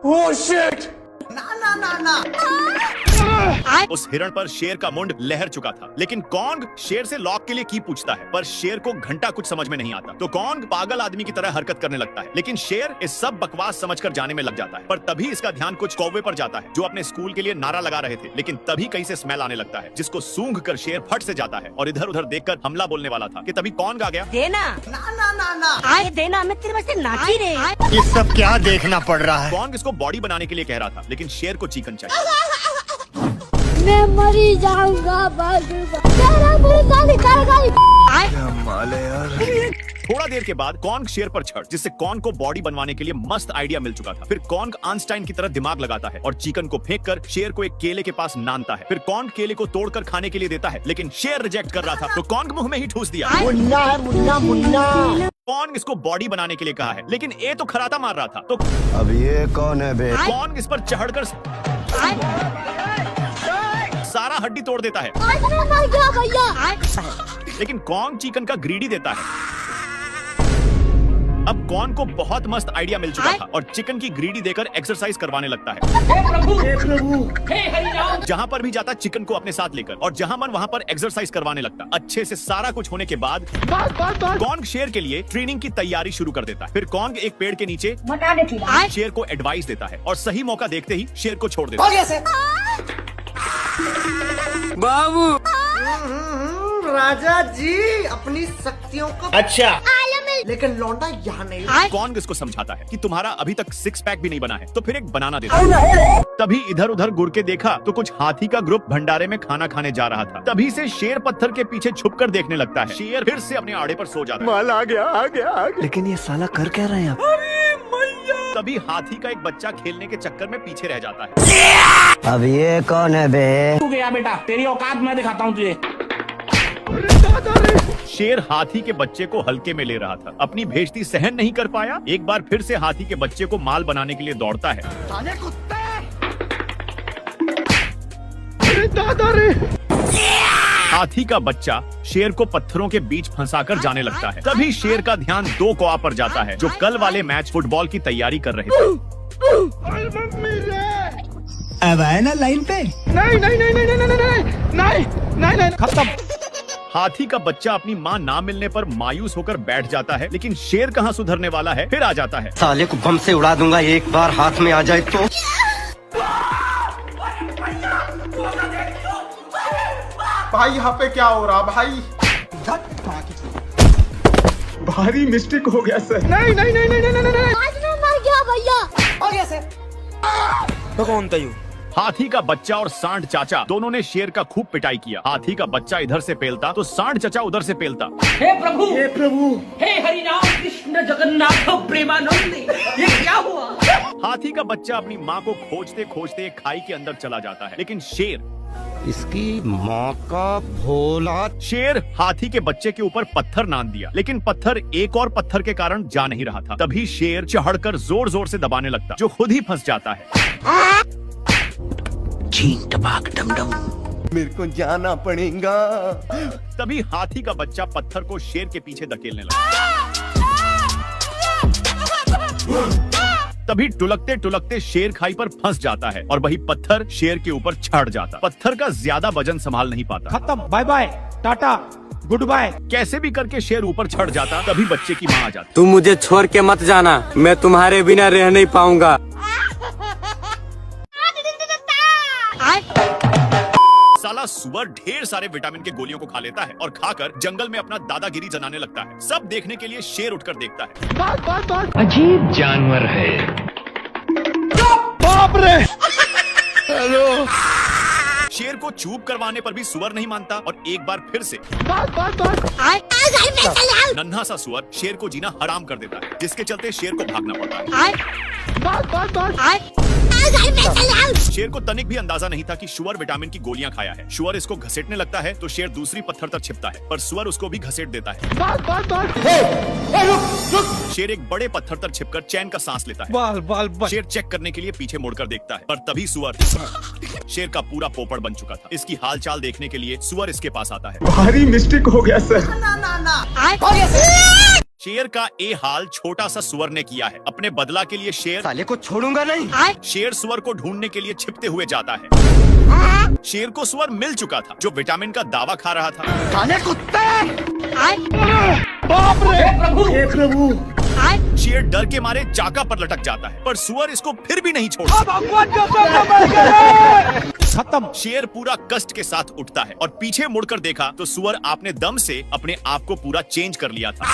Oh shit! उस हिरण पर शेर का मुंड लहर चुका था, लेकिन कॉन्ग शेर से लॉक के लिए की पूछता है, पर शेर को घंटा कुछ समझ में नहीं आता। तो कॉन्ग पागल आदमी की तरह हरकत करने लगता है, लेकिन शेर इस सब बकवास समझकर जाने में लग जाता है। पर तभी इसका ध्यान कुछ कौवे पर जाता है, जो अपने स्कूल के लिए नारा लगा रहे थे, लेकिन तभी कहीं से स्मेल आने लगता है, जिसको सूंघ कर शेर फट से जाता है और इधर उधर देखकर हमला बोलने वाला था कि तभी कॉन्ग आ गया। देना आए देना, मैं तेरे वास्ते नाची रे। ये सब क्या देखना पड़ रहा है? कॉन्ग इसको बॉडी बनाने के लिए कह रहा था, लेकिन शेर को चिकन चाहिए। मैं मरी जाऊंगा तेरा मुर्गा निकाल थोड़ा देर के बाद कॉन्ग शेर पर चढ़, जिससे कॉन्ग को बॉडी बनवाने के लिए मस्त आइडिया मिल चुका था। फिर कॉन्ग आइंस्टाइन की तरह दिमाग लगाता है और चिकन को फेंक कर शेर को एक केले के पास नानता है। फिर कॉन्ग केले को तोड़कर खाने के लिए देता है, लेकिन शेर रिजेक्ट कर रहा था, तो कॉन्ग मुंह में ही ठूस दिया। मुन्ना है, मुन्ना मुन्ना। कॉन्ग इसको बॉडी बनाने के लिए कहा है, लेकिन ये तो खराता मार रहा था। तो अब ये कौन है बे? कॉन्ग इस पर चढ़कर सारा हड्डी तोड़ देता है, मर गया भैया। लेकिन कॉन्ग चिकन का ग्रीडी देता है। अब कॉन्ग को बहुत मस्त आइडिया मिल चुका था और चिकन की ग्रीडी देकर एक्सरसाइज करवाने लगता है। जहां पर भी जाता चिकन को अपने साथ लेकर, और जहां मन वहां पर एक्सरसाइज करवाने लगता। अच्छे से सारा कुछ होने के बाद कॉन्ग शेर के लिए ट्रेनिंग की तैयारी शुरू कर देता है। फिर कॉन्ग एक पेड़ के नीचे शेर को एडवाइस देता है और सही मौका देखते ही शेर को छोड़ देता है। बाबू राजा जी अपनी शक्तियों को अच्छा, लेकिन लौंडा यहाँ नहीं। कॉन्ग इसको समझाता है कि तुम्हारा अभी तक 6 पैक भी नहीं बना है, तो फिर एक बनाना देता है। तभी इधर उधर गुड़ के देखा तो कुछ हाथी का ग्रुप भंडारे में खाना खाने जा रहा था। तभी से शेर पत्थर के पीछे छुपकर देखने लगता है। शेर फिर से अपने आड़े पर सो जाता है। माल आ गया। लेकिन ये साला कर क्या रहे हैं आप? तभी हाथी का एक बच्चा खेलने के चक्कर में पीछे रह जाता है। अब ये कौन है बे? तू गया बेटा, तेरी औकात मैं दिखाता हूँ तुझे। शेर हाथी के बच्चे को हल्के में ले रहा था, अपनी बेइज्जती सहन नहीं कर पाया। एक बार फिर से हाथी के बच्चे को माल बनाने के लिए दौड़ता है। हाथी का बच्चा शेर को पत्थरों के बीच फंसाकर जाने लगता है। तभी शेर का ध्यान 2 कौवा पर जाता है, जो कल वाले मैच फुटबॉल की तैयारी कर रहे थे। अब आए ना लाइन पे? नहीं खत्म। हाथी का बच्चा अपनी माँ ना मिलने पर मायूस होकर बैठ जाता है, लेकिन शेर कहाँ सुधरने वाला है, फिर आ जाता है। साले को बम से उड़ा दूंगा, एक बार हाथ में आ जाए तो। भाई यहाँ पे क्या हो रहा भाई? भारी मिस्टेक हो गया सर। नहीं। आज मैं मर गया भैया। हो गया सर। तो कौन था? हाथी का बच्चा और सांड चाचा दोनों ने शेर का खूब पिटाई किया। हाथी का बच्चा इधर से पेलता तो सांड चाचा उधर से पेलता। हे प्रभु, हे हरि राम कृष्ण जगन्नाथ प्रेमानंद, ये क्या हुआ? हाथी का बच्चा अपनी माँ को खोजते खोजते एक खाई के अंदर चला जाता है, लेकिन इसकी माँ का भोला। शेर हाथी के बच्चे के ऊपर पत्थर नान दिया, लेकिन पत्थर एक और पत्थर के कारण जा नहीं रहा था। तभी शेर चढ़कर जोर जोर से दबाने लगता, जो खुद ही फंस जाता है। चीन टपाक डमडम, मेरे को जाना पड़ेगा। तभी हाथी का बच्चा पत्थर को शेर के पीछे धकेलने लगा। तभी टुलकते टुलकते शेर खाई पर फंस जाता है और वही पत्थर शेर के ऊपर चढ़ जाता। पत्थर का ज्यादा वजन संभाल नहीं पाता। खत्म, bye bye, tata, goodbye. कैसे भी करके शेर ऊपर चढ़ जाता। तभी बच्चे की माँ आ जाती। तुम मुझे छोड़ के मत जाना, मैं तुम्हारे बिना रह नहीं पाऊंगा। साला सुअर ढेर सारे विटामिन के गोलियों को खा लेता है और खाकर जंगल में अपना दादागिरी जनाने लगता है। सब देखने के लिए शेर उठकर देखता है। अजीब जानवर है। बाप रे! हेलो। शेर को चूप करवाने पर भी सुअर नहीं मानता और एक बार फिर से नन्हा सा सुअर शेर को जीना हराम कर देता है, जिसके चलते शेर को भागना पड़ता है। शेर को तनिक भी अंदाजा नहीं था कि सुअर विटामिन की गोलियां खाया है। सुअर इसको घसीटने लगता है तो शेर दूसरी पत्थर तक छिपता है, पर सुअर उसको भी घसीट देता है। शेर एक बड़े पत्थर तक छिपकर चैन का सांस लेता है। शेर चेक करने के लिए पीछे मुड़कर देखता है, पर तभी सुअर शेर का पूरा पोपड़ बन चुका था। इसकी हालचाल देखने के लिए सुअर इसके पास आता है। भारी मिस्टेक हो गया सर। हो गया सर। शेर का ये हाल छोटा सा सुअर ने किया है। अपने बदला के लिए शेर साले को छोड़ूंगा नहीं। शेर सुअर को ढूंढने के लिए छिपते हुए जाता है। शेर को सुअर मिल चुका था जो विटामिन का दावा खा रहा था। साले कुत्ते। शेर डर के मारे चाका पर लटक जाता है पर सुअर इसको फिर भी नहीं छोड़ता। खत्म। शेर पूरा कष्ट के साथ उठता है और पीछे मुड़कर देखा तो सुअर अपने दम से अपने आप को पूरा चेंज कर लिया था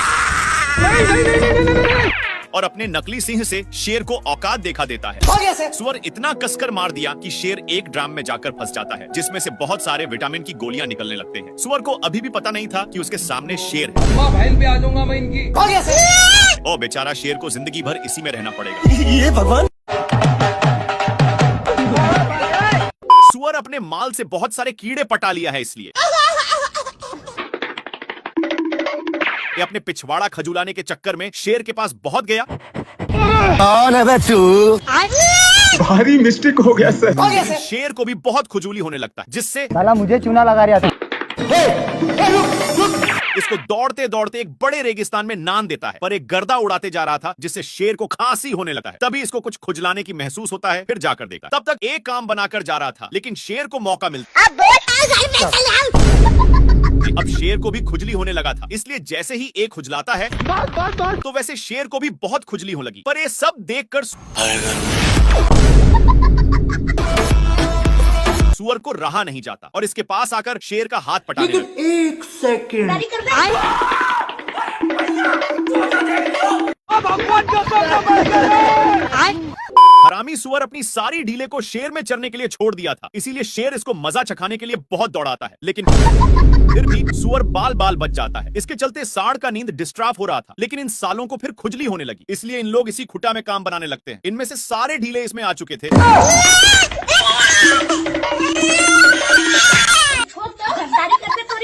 और अपने नकली सिंह से शेर को औकात देखा देता है। हो गया सर। सुअर इतना कसकर मार दिया कि शेर एक ड्राम में जाकर फंस जाता है जिसमें से बहुत सारे विटामिन की गोलियां निकलने लगते हैं। सुअर को अभी भी पता नहीं था कि उसके सामने शेर है। भाई पे आ जाऊंगा मैं इनकी। हो गया सर। और बेचारा शेर को जिंदगी भर इसी में रहना पड़ेगा। ये भगवान। सुअर अपने माल से बहुत सारे कीड़े पटा लिया है इसलिए ये अपने पिछवाड़ा खजुलाने के चक्कर में शेर के पास बहुत गया। कौन है बे तू? भारी मिस्टेक हो गया सर। हो गया सर। शेर को भी बहुत खुजूली होने लगता है जिससे साला मुझे चूना लगा रहा था। इसको दौड़ते दौड़ते एक बड़े रेगिस्तान में नान देता है पर एक गर्दा उड़ाते जा रहा था जिससे शेर को खांसी होने लगता है। तभी इसको कुछ खुजलाने की महसूस होता है फिर जाकर देखता। तब तक एक काम बनाकर जा रहा था लेकिन शेर को मौका मिलता। अब शेर को भी खुजली होने लगा था इसलिए जैसे ही एक खुजलाता है तो वैसे शेर को भी बहुत खुजली होने लगी। पर ये सब देखकर सुअर को रहा नहीं जाता और इसके पास आकर शेर का हाथ पटाने लगा। एक सेकंड। हरामी सुअर अपनी सारी ढीले को शेर में चरने के लिए छोड़ दिया था इसीलिए शेर इसको मजा चखाने के लिए बहुत दौड़ाता है लेकिन फिर भी सुअर बाल बाल बच जाता है। इसके चलते सांड का नींद डिस्टर्ब हो रहा था लेकिन इन सालों को फिर खुजली होने लगी इसलिए इन लोग इसी खुटा में काम बनाने लगते हैं। इनमें से सारे ढीले इसमें आ चुके थे।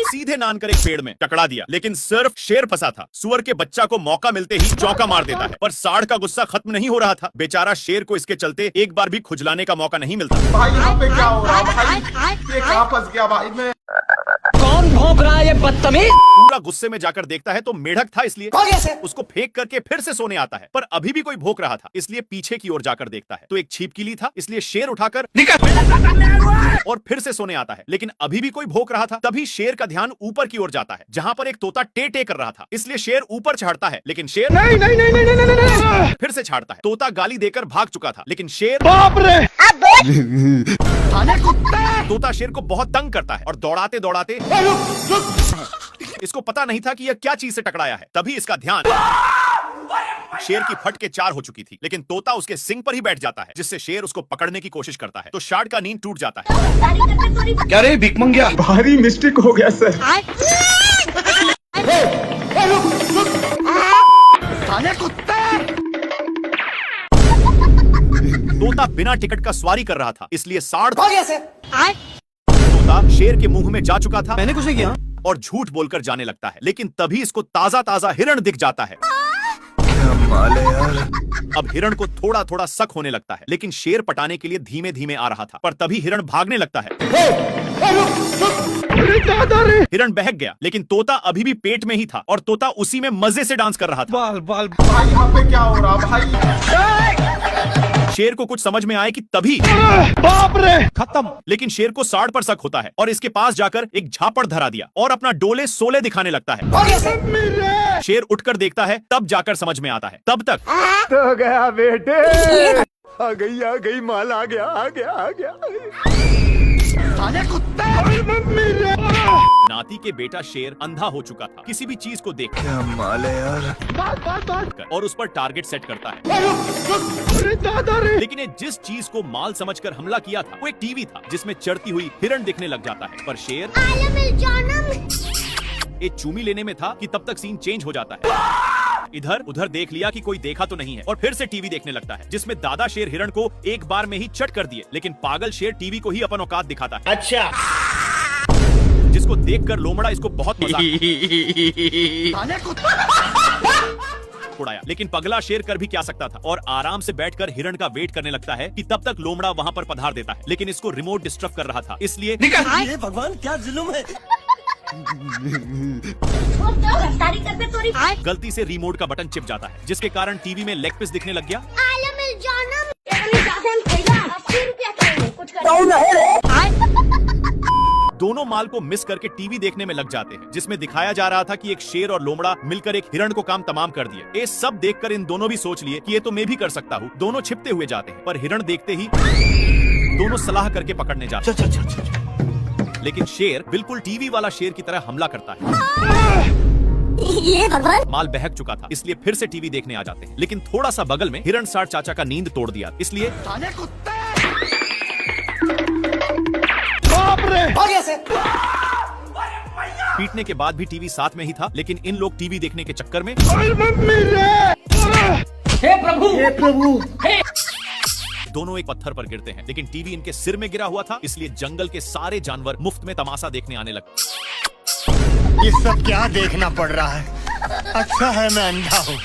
सीधे नान कर एक पेड़ में टकरा दिया लेकिन सिर्फ शेर फंसा था। सुअर के बच्चा को मौका मिलते ही चौका मार देता है पर सांड का गुस्सा खत्म नहीं हो रहा था। बेचारा शेर को इसके चलते एक बार भी खुजलाने का मौका नहीं मिलता। भाई यहाँ पे क्या हो रहा भाई? ये कहाँ फंस गया भाई मैं? कौन भौंक रहा है ये बदतमीज? पूरा गुस्से में जाकर देखता है तो मेढक था इसलिए हो गया सर। उसको फेंक करके फिर से सोने आता है पर अभी भी कोई भौंक रहा था इसलिए पीछे की ओर जाकर देखता है तो एक छिपकली था इसलिए शेर उठाकर और फिर से सोने आता है लेकिन अभी भी कोई भौंक रहा था। तभी शेर का ध्यान ऊपर की ओर जाता है जहां पर एक तोता टे टे कर रहा था इसलिए शेर ऊपर चढ़ता है लेकिन शेर नहीं फिर से छाड़ता है। तोता गाली देकर भाग चुका था लेकिन शेर बाप रे। तोता शेर को बहुत तंग करता है और दौड़ाते दौड़ाते इसको पता नहीं था कि यह क्या चीज से टकराया है। तभी इसका ध्यान शेर की फट के 4 हो चुकी थी लेकिन तोता उसके सिंग पर ही बैठ जाता है जिससे शेर उसको पकड़ने की कोशिश करता है तो सांड का नींद टूट जाता है। क्या रे भिख मंगिया? भारी मिस्टेक हो गया सर। साले कुत्ते। तोता बिना टिकट का सवारी कर रहा था इसलिए सांड हो गया सर। तोता शेर के मुंह में जा चुका था मैंने कुछ नहीं किया। और झूठ बोलकर जाने लगता है लेकिन तभी इसको ताजा ताजा हिरण दिख जाता है। अब हिरण को थोड़ा थोड़ा शक होने लगता है लेकिन शेर पटाने के लिए धीमे धीमे आ रहा था पर तभी हिरण भागने लगता है। हिरण बहक गया लेकिन तोता अभी भी पेट में ही था और तोता उसी में मजे से डांस कर रहा था। भाई यहाँ पे क्या हो रहा भाई? शेर को कुछ समझ में आए कि तभी बाप रे। खत्म। लेकिन शेर को सांड पर शक होता है और इसके पास जाकर एक झापड़ धरा दिया और अपना डोले सोले दिखाने लगता है। हो गया सर। शेर उठकर देखता है तब जाकर समझ में आता है। तब तक तो गया बेटे। आ गई माल आ गया। साले कुत्ते। नाती के बेटा शेर अंधा हो चुका था किसी भी चीज को देख क्या माल है यार। और उस पर टारगेट सेट करता है। अरे दादा रे। लेकिन ये जिस चीज को माल समझकर हमला किया था वो एक टीवी था जिसमें चढ़ती हुई हिरण दिखने लग जाता है पर शेर एक चूमी लेने में था कि तब तक सीन चेंज हो जाता है। इधर उधर देख लिया कि कोई देखा तो नहीं है और फिर से टीवी देखने लगता है जिसमें दादा शेर हिरण को एक बार में ही चट कर दिए लेकिन पागल शेर टीवी को ही अपन औकात दिखाता है। अच्छा। जिसको देखकर लोमड़ा इसको बहुत मजा उड़ाया लेकिन पगला शेर कर भी क्या सकता था और आराम से बैठकर हिरण का वेट करने लगता है कि तब तक लोमड़ा वहां पर पधार देता है लेकिन इसको रिमोट डिस्टर्ब कर रहा था इसलिए ये भगवान क्या जुल्म है। तारीख करते तोरी गलती से रिमोट का बटन चिप जाता है, जिसके कारण टीवी में लेग पीस दिखने लग गया। आलम मिल जाना 80 रुपया करेंगे कुछ कर दोनों माल को मिस करके टीवी देखने में लग जाते हैं, जिसमें दिखाया जा रहा था कि एक शेर और लोमड़ा मिलकर एक हिरण को काम तमाम कर दिए। ये सब देखकर इन दोनों भी सोच लिए कि ये तो मैं भी कर सकता हूँ। दोनों छिपते हुए जाते हैं, पर हिरण देखते ही दोनों सलाह करके पकड़ने जाते हैं। लेकिन शेर बिल्कुल टीवी वाला शेर की तरह हमला करता है। ये भगवान माल बहक चुका था, इसलिए फिर से टीवी देखने आ जाते हैं। लेकिन थोड़ा सा बगल में हिरण साठ चाचा का नींद तोड़ दिया, इसलिए साले कुत्ते पीटने के बाद भी टीवी साथ में ही था। लेकिन इन लोग टीवी देखने के चक्कर में हे प्रभु दोनों एक पत्थर पर गिरते हैं। लेकिन टीवी इनके सिर में गिरा हुआ था, इसलिए जंगल के सारे जानवर मुफ्त में तमाशा देखने आने लगे। ये सब क्या देखना पड़ रहा है? अच्छा है मैं अंधा हूँ।